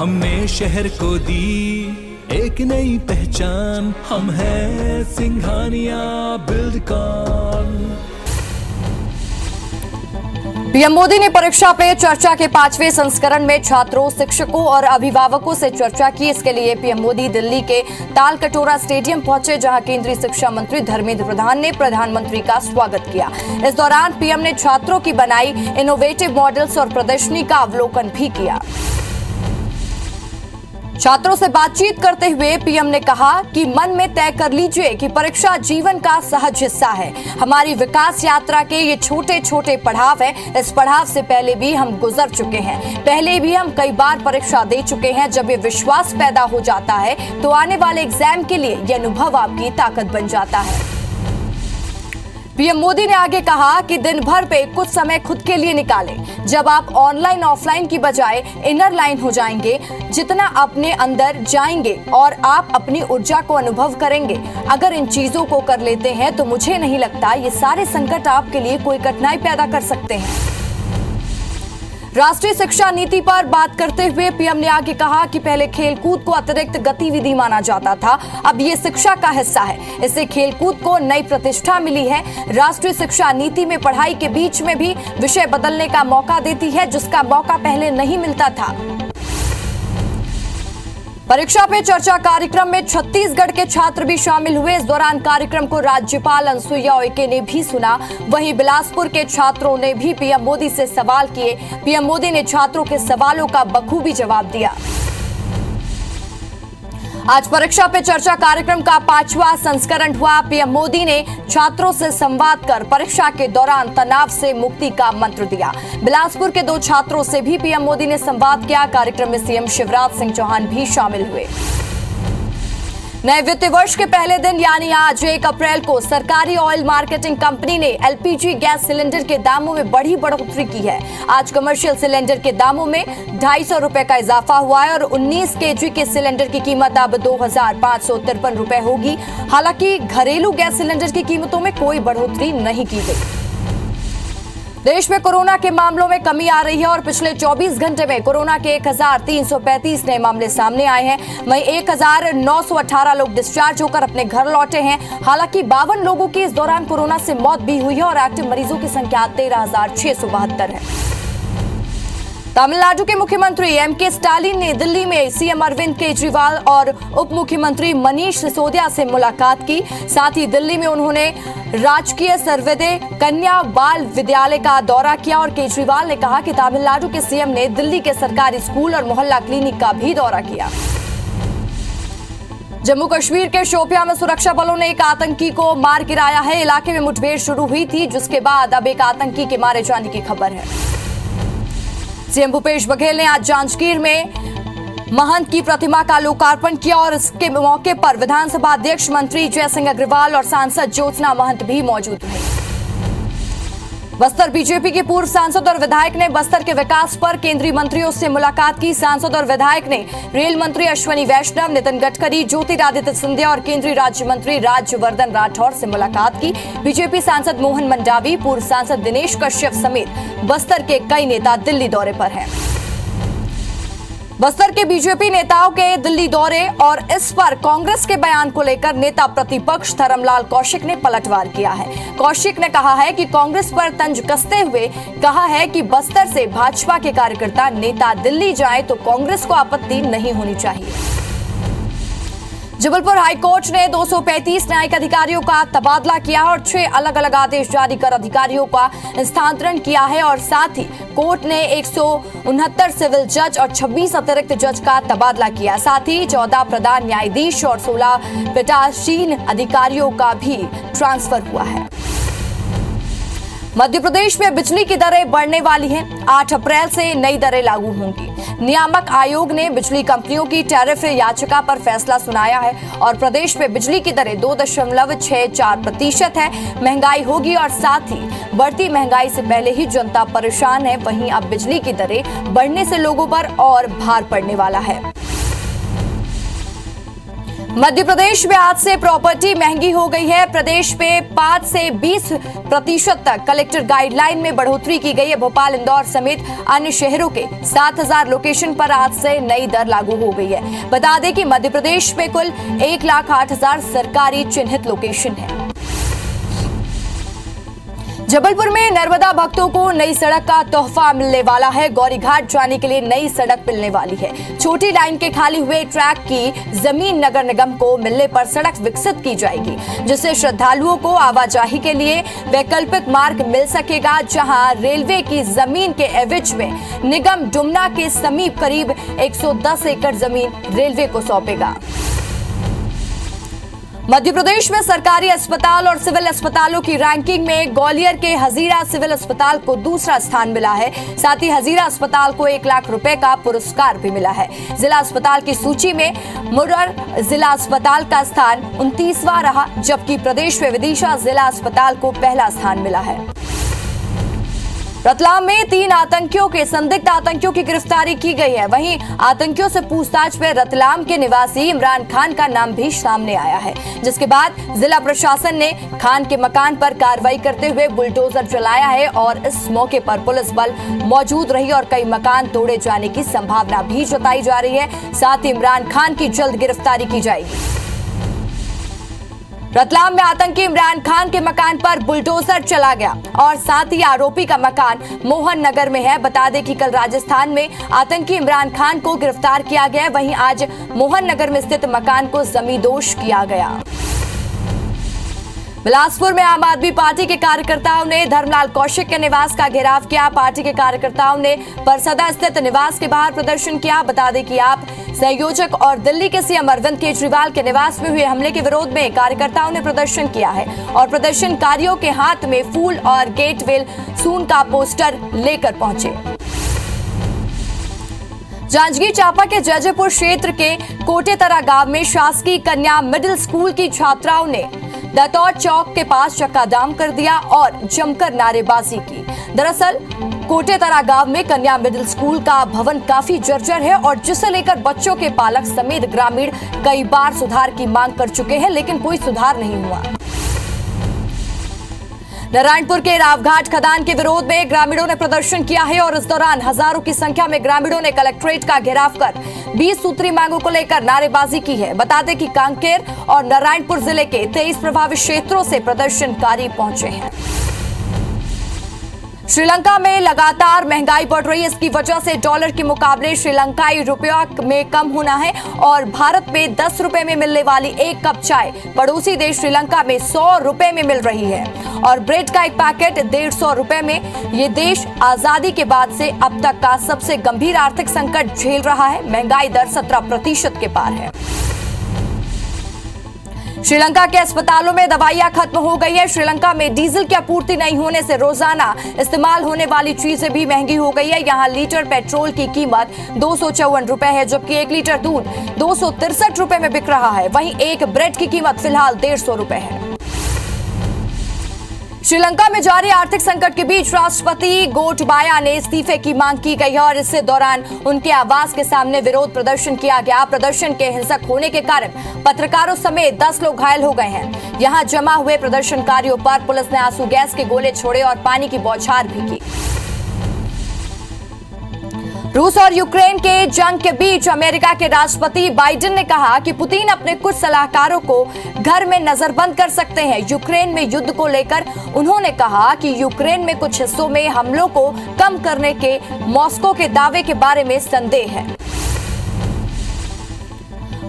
हमने शहर को दी एक नई पहचान, हम हैं सिंघानिया बिल्डकॉन। पीएम मोदी ने परीक्षा पे चर्चा के 5वें संस्करण में छात्रों, शिक्षकों और अभिभावकों से चर्चा की। इसके लिए पीएम मोदी दिल्ली के तालकटोरा स्टेडियम पहुंचे, जहां केंद्रीय शिक्षा मंत्री धर्मेंद्र प्रधान ने प्रधानमंत्री का स्वागत किया। इस दौरान पीएम ने छात्रों की बनाई इनोवेटिव मॉडल्स और प्रदर्शनी का अवलोकन भी किया। छात्रों से बातचीत करते हुए पीएम ने कहा कि मन में तय कर लीजिए कि परीक्षा जीवन का सहज हिस्सा है। हमारी विकास यात्रा के ये छोटे छोटे पड़ाव है। इस पड़ाव से पहले भी हम गुजर चुके हैं। पहले भी हम कई बार परीक्षा दे चुके हैं। जब ये विश्वास पैदा हो जाता है तो आने वाले एग्जाम के लिए ये अनुभव आपकी ताकत बन जाता है। पीएम मोदी ने आगे कहा कि दिन भर पे कुछ समय खुद के लिए निकालें। जब आप ऑनलाइन ऑफलाइन की बजाय इनर लाइन हो जाएंगे, जितना अपने अंदर जाएंगे और आप अपनी ऊर्जा को अनुभव करेंगे, अगर इन चीजों को कर लेते हैं तो मुझे नहीं लगता ये सारे संकट आपके लिए कोई कठिनाई पैदा कर सकते हैं। राष्ट्रीय शिक्षा नीति पर बात करते हुए पीएम ने आगे कहा कि पहले खेलकूद को अतिरिक्त गतिविधि माना जाता था, अब ये शिक्षा का हिस्सा है। इससे खेलकूद को नई प्रतिष्ठा मिली है। राष्ट्रीय शिक्षा नीति में पढ़ाई के बीच में भी विषय बदलने का मौका देती है, जिसका मौका पहले नहीं मिलता था। परीक्षा पे चर्चा कार्यक्रम में छत्तीसगढ़ के छात्र भी शामिल हुए। इस दौरान कार्यक्रम को राज्यपाल अनुसुईया उइके ने भी सुना। वहीं बिलासपुर के छात्रों ने भी पीएम मोदी से सवाल किए। पीएम मोदी ने छात्रों के सवालों का बखूबी जवाब दिया। आज परीक्षा पे चर्चा कार्यक्रम का 5वां संस्करण हुआ। पीएम मोदी ने छात्रों से संवाद कर परीक्षा के दौरान तनाव से मुक्ति का मंत्र दिया। बिलासपुर के 2 छात्रों से भी पीएम मोदी ने संवाद किया। कार्यक्रम में सीएम शिवराज सिंह चौहान भी शामिल हुए। नए वित्तीय वर्ष के पहले दिन यानी आज 1 अप्रैल को सरकारी ऑयल मार्केटिंग कंपनी ने एलपीजी गैस सिलेंडर के दामों में बड़ी बढ़ोतरी की है। आज कमर्शियल सिलेंडर के दामों में 250 रुपए का इजाफा हुआ है और 19 केजी के सिलेंडर की कीमत अब 2553 रुपए होगी। हालांकि घरेलू गैस सिलेंडर की कीमतों में कोई बढ़ोतरी नहीं की गई। देश में कोरोना के मामलों में कमी आ रही है और पिछले 24 घंटे में कोरोना के 1335 नए मामले सामने आए हैं। वहीं 1918 लोग डिस्चार्ज होकर अपने घर लौटे हैं। हालांकि 52 लोगों की इस दौरान कोरोना से मौत भी हुई है और एक्टिव मरीजों की संख्या 13,672 है। तमिलनाडु के मुख्यमंत्री एमके स्टालिन ने दिल्ली में सीएम अरविंद केजरीवाल और उप मुख्यमंत्री मनीष सिसोदिया से मुलाकात की। साथ ही दिल्ली में उन्होंने राजकीय सर्वोदय कन्या बाल विद्यालय का दौरा किया और केजरीवाल ने कहा कि तमिलनाडु के सीएम ने दिल्ली के सरकारी स्कूल और मोहल्ला क्लिनिक का भी दौरा किया। जम्मू कश्मीर के शोपियां में सुरक्षा बलों ने एक आतंकी को मार गिराया है। इलाके में मुठभेड़ शुरू हुई थी, जिसके बाद अब एक आतंकी के मारे जाने की खबर है। सीएम भूपेश बघेल ने आज जांजगीर में महंत की प्रतिमा का लोकार्पण किया और इसके मौके पर विधानसभा अध्यक्ष मंत्री जय सिंह अग्रवाल और सांसद ज्योत्सना महंत भी मौजूद रहे। बस्तर बीजेपी के पूर्व सांसद और विधायक ने बस्तर के विकास पर केंद्रीय मंत्रियों से मुलाकात की। सांसद और विधायक ने रेल मंत्री अश्विनी वैष्णव, नितिन गडकरी, ज्योतिरादित्य सिंधिया और केंद्रीय राज्य मंत्री राज्यवर्धन राठौर से मुलाकात की। बीजेपी सांसद मोहन मंडावी, पूर्व सांसद दिनेश कश्यप समेत बस्तर के कई नेता दिल्ली दौरे पर हैं। बस्तर के बीजेपी नेताओं के दिल्ली दौरे और इस पर कांग्रेस के बयान को लेकर नेता प्रतिपक्ष धर्मलाल कौशिक ने पलटवार किया है। कौशिक ने कहा है कि कांग्रेस पर तंज कसते हुए कहा है कि बस्तर से भाजपा के कार्यकर्ता नेता दिल्ली जाए तो कांग्रेस को आपत्ति नहीं होनी चाहिए। जबलपुर हाईकोर्ट ने 235 न्यायिक अधिकारियों का तबादला किया और 6 अलग अलग आदेश जारी कर अधिकारियों का स्थानांतरण किया है और साथ ही कोर्ट ने 169 सिविल जज और 26 अतिरिक्त जज का तबादला किया। साथ ही 14 प्रधान न्यायाधीश और 16 पीठासीन अधिकारियों का भी ट्रांसफर हुआ है। मध्य प्रदेश में बिजली की दरें बढ़ने वाली हैं। 8 अप्रैल से नई दरें लागू होंगी। नियामक आयोग ने बिजली कंपनियों की टैरिफ याचिका पर फैसला सुनाया है और प्रदेश में बिजली की दरें 2.64% है। महंगाई होगी और साथ ही बढ़ती महंगाई से पहले ही जनता परेशान है। वहीं अब बिजली की दरें बढ़ने से लोगों पर और भार पड़ने वाला है। मध्य प्रदेश में आज से प्रॉपर्टी महंगी हो गई है। प्रदेश में 5 से 20% तक कलेक्टर गाइडलाइन में बढ़ोतरी की गई है। भोपाल, इंदौर समेत अन्य शहरों के 7,000 लोकेशन पर आज से नई दर लागू हो गई है। बता दें कि मध्य प्रदेश में कुल 1,08,000 सरकारी चिन्हित लोकेशन है। जबलपुर में नर्मदा भक्तों को नई सड़क का तोहफा मिलने वाला है। गौरी घाट जाने के लिए नई सड़क मिलने वाली है। छोटी लाइन के खाली हुए ट्रैक की जमीन नगर निगम को मिलने पर सड़क विकसित की जाएगी, जिससे श्रद्धालुओं को आवाजाही के लिए वैकल्पिक मार्ग मिल सकेगा। जहां रेलवे की जमीन के एवज में निगम डुमना के समीप करीब 110 एकड़ जमीन रेलवे को सौंपेगा। मध्य प्रदेश में सरकारी अस्पताल और सिविल अस्पतालों की रैंकिंग में ग्वालियर के हजीरा सिविल अस्पताल को दूसरा स्थान मिला है। साथ ही हजीरा अस्पताल को 1 लाख रुपए का पुरस्कार भी मिला है। जिला अस्पताल की सूची में मुरर जिला अस्पताल का स्थान 29वां रहा, जबकि प्रदेश में विदिशा जिला अस्पताल को पहला स्थान मिला है। रतलाम में 3 आतंकियों के संदिग्ध आतंकियों की गिरफ्तारी की गई है। वहीं आतंकियों से पूछताछ में रतलाम के निवासी इमरान खान का नाम भी सामने आया है, जिसके बाद जिला प्रशासन ने खान के मकान पर कार्रवाई करते हुए बुलडोजर चलाया है और इस मौके पर पुलिस बल मौजूद रही और कई मकान तोड़े जाने की संभावना भी जताई जा रही है। साथ ही इमरान खान की जल्द गिरफ्तारी की जाएगी। रतलाम में आतंकी इमरान खान के मकान पर बुलडोजर चला गया और साथ ही आरोपी का मकान मोहन नगर में है। बता दें कि कल राजस्थान में आतंकी इमरान खान को गिरफ्तार किया गया, वहीं आज मोहन नगर में स्थित मकान को जमींदोज किया गया। बिलासपुर में आम आदमी पार्टी के कार्यकर्ताओं ने धर्मलाल कौशिक के निवास का घेराव किया। पार्टी के कार्यकर्ताओं ने परसदा स्थित निवास के बाहर प्रदर्शन किया। बता दें कि आप संयोजक और दिल्ली के सीएम अरविंद केजरीवाल के निवास में हुए हमले के विरोध में कार्यकर्ताओं ने प्रदर्शन किया है और प्रदर्शनकारियों के हाथ में फूल और गेट वेल सून का पोस्टर लेकर पहुंचे। जांजगीर चांपा के जयजयपुर क्षेत्र के कोटेतरा गांव में शासकीय कन्या मिडिल स्कूल की छात्राओं ने दतौर चौक के पास चक्काजाम कर दिया और जमकर नारेबाजी की। दरअसल कोटेतरा गांव में कन्या मिडिल स्कूल का भवन काफी जर्जर है और जिसे लेकर बच्चों के पालक समेत ग्रामीण कई बार सुधार की मांग कर चुके हैं, लेकिन कोई सुधार नहीं हुआ। नारायणपुर के रावघाट खदान के विरोध में ग्रामीणों ने प्रदर्शन किया है और इस दौरान हजारों की संख्या में ग्रामीणों ने कलेक्ट्रेट का घेराव कर 20 सूत्री मांगों को लेकर नारेबाजी की है। बता दें कि कांकेर और नारायणपुर जिले के 23 प्रभावित क्षेत्रों से प्रदर्शनकारी पहुंचे हैं। श्रीलंका में लगातार महंगाई बढ़ रही है। इसकी वजह से डॉलर के मुकाबले श्रीलंकाई रुपया में कम होना है और भारत में 10 रुपए में मिलने वाली एक कप चाय पड़ोसी देश श्रीलंका में 100 रुपए में मिल रही है और ब्रेड का एक पैकेट 150 रुपए में। ये देश आजादी के बाद से अब तक का सबसे गंभीर आर्थिक संकट झेल रहा है। महंगाई दर 17% के पार है। श्रीलंका के अस्पतालों में दवाइयां खत्म हो गई है। श्रीलंका में डीजल की आपूर्ति नहीं होने से रोजाना इस्तेमाल होने वाली चीजें भी महंगी हो गई है। यहाँ लीटर पेट्रोल की कीमत 254 रुपए है, जबकि 1 लीटर दूध 263 रुपए में बिक रहा है। वहीं एक ब्रेड की कीमत फिलहाल 150 रुपए है। श्रीलंका में जारी आर्थिक संकट के बीच राष्ट्रपति गोटबाया ने इस्तीफे की मांग की गई है और इस दौरान उनके आवास के सामने विरोध प्रदर्शन किया गया। प्रदर्शन के हिंसक होने के कारण पत्रकारों समेत 10 लोग घायल हो गए हैं। यहां जमा हुए प्रदर्शनकारियों पर पुलिस ने आंसू गैस के गोले छोड़े और पानी की बौछार भी की। रूस और यूक्रेन के जंग के बीच अमेरिका के राष्ट्रपति बाइडेन ने कहा कि पुतिन अपने कुछ सलाहकारों को घर में नजरबंद कर सकते हैं। यूक्रेन में युद्ध को लेकर उन्होंने कहा कि यूक्रेन में कुछ हिस्सों में हमलों को कम करने के मॉस्को के दावे के बारे में संदेह है।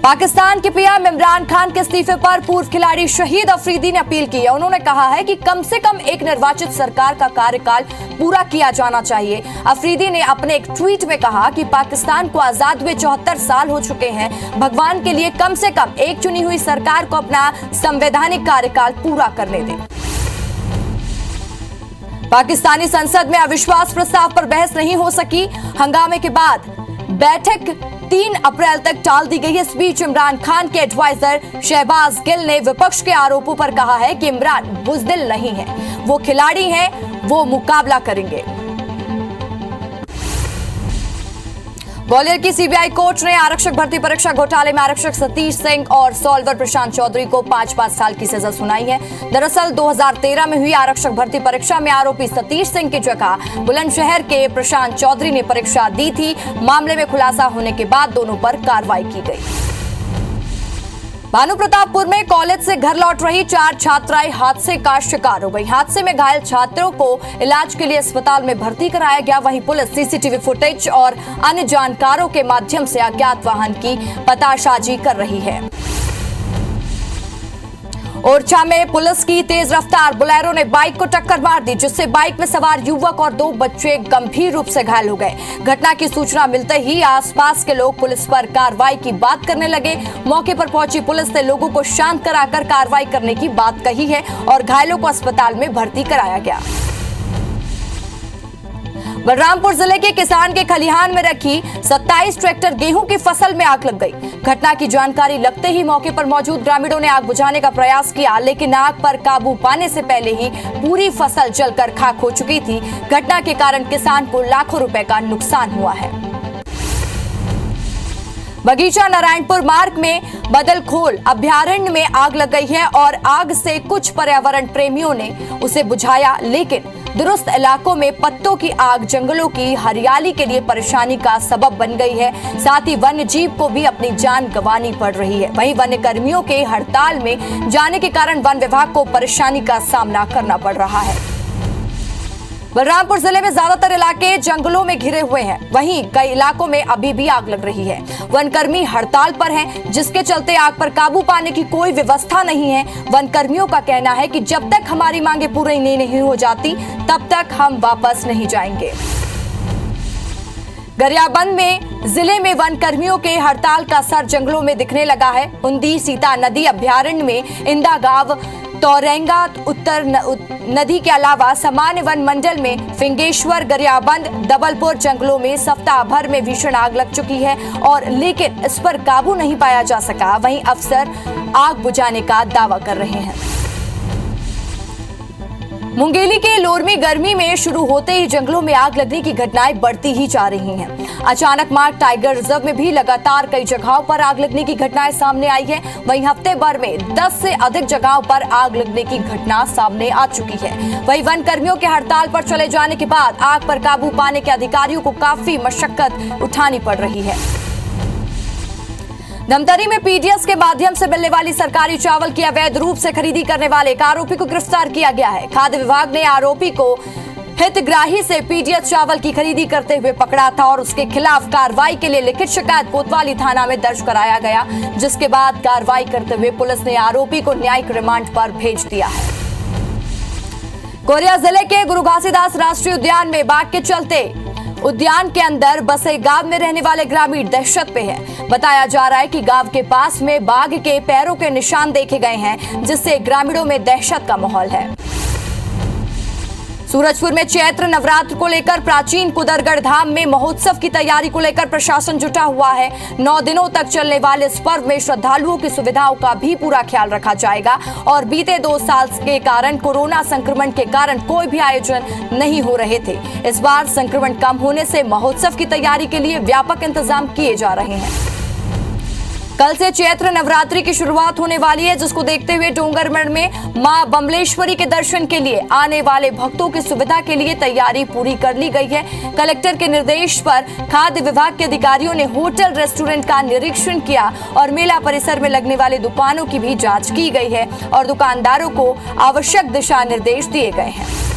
पाकिस्तान के पीएम इमरान खान के इस्तीफे पर पूर्व खिलाड़ी शहीद अफरीदी ने अपील की है। उन्होंने कहा है कि कम से कम एक निर्वाचित सरकार का कार्यकाल पूरा किया जाना चाहिए। अफरीदी ने अपने एक ट्वीट में कहा कि पाकिस्तान को आजाद हुए 74 साल हो चुके हैं। भगवान के लिए कम से कम एक चुनी हुई सरकार को अपना संवैधानिक कार्यकाल पूरा करने दें। पाकिस्तानी संसद में अविश्वास प्रस्ताव पर बहस नहीं हो सकी। हंगामे के बाद बैठक 3 अप्रैल तक टाल दी गई। इस बीच इमरान खान के एडवाइजर शहबाज गिल ने विपक्ष के आरोपों पर कहा है कि इमरान बुज़दिल नहीं है, वो खिलाड़ी हैं, वो मुकाबला करेंगे। ग्वालियर की सीबीआई कोर्ट ने आरक्षक भर्ती परीक्षा घोटाले में आरक्षक सतीश सिंह और सॉल्वर प्रशांत चौधरी को 5-5 साल की सजा सुनाई है। दरअसल 2013 में हुई आरक्षक भर्ती परीक्षा में आरोपी सतीश सिंह की जगह बुलंदशहर के प्रशांत चौधरी ने परीक्षा दी थी। मामले में खुलासा होने के बाद दोनों पर कार्रवाई की गई। भानुप्रतापपुर में कॉलेज से घर लौट रही 4 छात्राएं हादसे का शिकार हो गई। हादसे में घायल छात्रों को इलाज के लिए अस्पताल में भर्ती कराया गया। वहीं पुलिस सीसीटीवी फुटेज और अन्य जानकारों के माध्यम से अज्ञात वाहन की पतासाजी कर रही है। ओरछा में पुलिस की तेज रफ्तार बोलेरो ने बाइक को टक्कर मार दी, जिससे बाइक में सवार युवक और 2 बच्चे गंभीर रूप से घायल हो गए। घटना की सूचना मिलते ही आसपास के लोग पुलिस पर कार्रवाई की बात करने लगे। मौके पर पहुंची पुलिस ने लोगों को शांत कराकर कार्रवाई करने की बात कही है और घायलों को अस्पताल में भर्ती कराया गया। बलरामपुर जिले के किसान के खलिहान में रखी 27 ट्रैक्टर गेहूं की फसल में आग लग गई। घटना की जानकारी लगते ही मौके पर मौजूद ग्रामीणों ने आग बुझाने का प्रयास किया, लेकिन आग पर काबू पाने से पहले ही पूरी फसल जलकर खाक हो चुकी थी। घटना के कारण किसान को लाखों रुपए का नुकसान हुआ है। बगीचा नारायणपुर मार्ग में बदलखोल अभयारण्य में आग लग गई है और आग से कुछ पर्यावरण प्रेमियों ने उसे बुझाया, लेकिन दुरुस्त इलाकों में पत्तों की आग जंगलों की हरियाली के लिए परेशानी का सबब बन गई है। साथ ही वन्य जीव को भी अपनी जान गंवानी पड़ रही है। वहीं वन्य कर्मियों के हड़ताल में जाने के कारण वन विभाग को परेशानी का सामना करना पड़ रहा है। बलरामपुर जिले में ज्यादातर इलाके जंगलों में घिरे हुए हैं। वहीं कई इलाकों में अभी भी आग लग रही है। वनकर्मी हड़ताल पर हैं, जिसके चलते आग पर काबू पाने की कोई व्यवस्था नहीं है। वनकर्मियों का कहना है कि जब तक हमारी मांगे पूरी नहीं हो जाती, तब तक हम वापस नहीं जाएंगे। गरियाबंद में जिले में वनकर्मियों के हड़ताल का असर जंगलों में दिखने लगा है। उंदी सीता नदी अभयारण्य में इंदा गांव, तौरेंगा उत्तर नदी के अलावा सामान्य वन मंडल में फिंगेश्वर, गरियाबंद, दबलपुर जंगलों में सप्ताह भर में भीषण आग लग चुकी है और लेकिन इस पर काबू नहीं पाया जा सका। वहीं अफसर आग बुझाने का दावा कर रहे हैं। मुंगेली के लोरमी गर्मी में शुरू होते ही जंगलों में आग लगने की घटनाएं बढ़ती ही जा रही हैं। अचानक मार्ग टाइगर रिजर्व में भी लगातार कई जगहों पर आग लगने की घटनाएं सामने आई है। वहीं हफ्ते भर में 10 से अधिक जगहों पर आग लगने की घटना सामने आ चुकी है। वहीं वन कर्मियों के हड़ताल पर चले जाने के बाद आग पर काबू पाने के अधिकारियों को काफी मशक्कत उठानी पड़ रही है। धमतरी में पीडीएस के माध्यम से मिलने वाली सरकारी चावल की अवैध रूप से खरीदी करने वाले एक आरोपी को गिरफ्तार किया गया है। खाद्य विभाग ने आरोपी को हितग्राही से पीडीएस चावल की खरीदी करते हुए पकड़ा था और उसके खिलाफ कार्रवाई के लिए लिखित शिकायत कोतवाली थाना में दर्ज कराया गया, जिसके बाद कार्रवाई करते हुए पुलिस ने आरोपी को न्यायिक रिमांड पर भेज दिया है। कोरिया जिले के गुरु घासीदास राष्ट्रीय उद्यान में बाघ के चलते उद्यान के अंदर बसे गांव में रहने वाले ग्रामीण दहशत पे हैं। बताया जा रहा है कि गांव के पास में बाघ के पैरों के निशान देखे गए हैं, जिससे ग्रामीणों में दहशत का माहौल है। सूरजपुर में चैत्र नवरात्र को लेकर प्राचीन कुदरगढ़ धाम में महोत्सव की तैयारी को लेकर प्रशासन जुटा हुआ है। 9 दिनों तक चलने वाले इस पर्व में श्रद्धालुओं की सुविधाओं का भी पूरा ख्याल रखा जाएगा और बीते 2 साल के कारण कोरोना संक्रमण के कारण कोई भी आयोजन नहीं हो रहे थे। इस बार संक्रमण कम होने से महोत्सव की तैयारी के लिए व्यापक इंतजाम किए जा रहे हैं। कल से चैत्र नवरात्रि की शुरुआत होने वाली है, जिसको देखते हुए डोंगरगढ़ में मां बमलेश्वरी के दर्शन के लिए आने वाले भक्तों की सुविधा के लिए तैयारी पूरी कर ली गई है। कलेक्टर के निर्देश पर खाद्य विभाग के अधिकारियों ने होटल रेस्टोरेंट का निरीक्षण किया और मेला परिसर में लगने वाली दुकानों की भी जांच की गई है और दुकानदारों को आवश्यक दिशा निर्देश दिए गए हैं।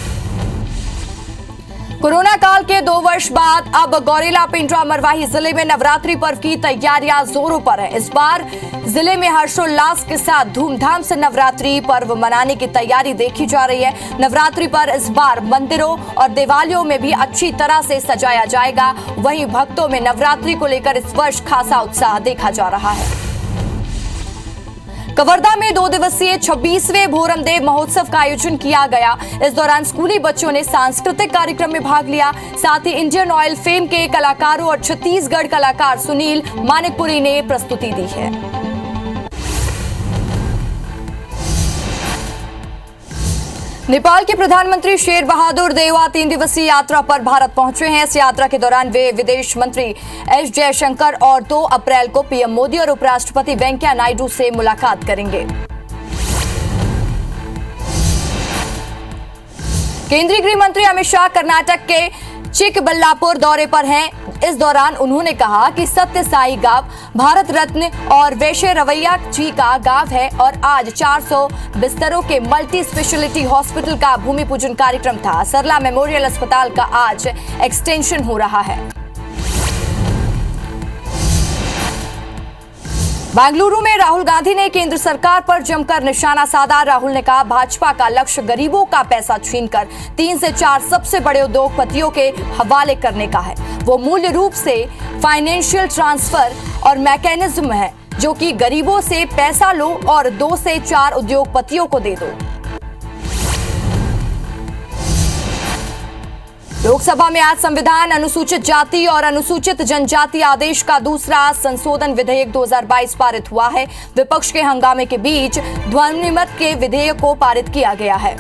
कोरोना काल के 2 वर्ष बाद अब गौरेला पेंड्रा मरवाही जिले में नवरात्रि पर्व की तैयारियां जोरों पर है। इस बार जिले में हर्षोल्लास के साथ धूमधाम से नवरात्रि पर्व मनाने की तैयारी देखी जा रही है। नवरात्रि पर इस बार मंदिरों और देवालयों में भी अच्छी तरह से सजाया जाएगा। वहीं भक्तों में नवरात्रि को लेकर इस वर्ष खासा उत्साह देखा जा रहा है। कवर्धा में 2 दिवसीय 26वें भोरमदेव महोत्सव का आयोजन किया गया। इस दौरान स्कूली बच्चों ने सांस्कृतिक कार्यक्रम में भाग लिया। साथ ही इंडियन ऑयल फेम के कलाकारों और छत्तीसगढ़ कलाकार सुनील मानिकपुरी ने प्रस्तुति दी है। नेपाल के प्रधानमंत्री शेर बहादुर देउवा 3 दिवसीय यात्रा पर भारत पहुंचे हैं। इस यात्रा के दौरान वे विदेश मंत्री एस जयशंकर और 2 अप्रैल को पीएम मोदी और उपराष्ट्रपति वेंकैया नायडू से मुलाकात करेंगे। केंद्रीय गृह मंत्री अमित शाह कर्नाटक के चिकबल्लापुर दौरे पर हैं। इस दौरान उन्होंने कहा कि सत्य साई गांव भारत रत्न और वैश्य रवैया जी का गांव है और आज 400 बिस्तरों के मल्टी स्पेशलिटी हॉस्पिटल का भूमि पूजन कार्यक्रम था। सरला मेमोरियल अस्पताल का आज एक्सटेंशन हो रहा है। बेंगलुरु में राहुल गांधी ने केंद्र सरकार पर जमकर निशाना साधा। राहुल ने कहा भाजपा का लक्ष्य गरीबों का पैसा छीनकर 3 से 4 सबसे बड़े उद्योगपतियों के हवाले करने का है। वो मूल्य रूप से फाइनेंशियल ट्रांसफर और मैकेनिज्म है जो कि गरीबों से पैसा लो और 2 से 4 उद्योगपतियों को दे दो। लोकसभा में आज संविधान अनुसूचित जाति और अनुसूचित जनजाति आदेश का दूसरा संशोधन विधेयक 2022 पारित हुआ है। विपक्ष के हंगामे के बीच ध्वनिमत के विधेयक को पारित किया गया है।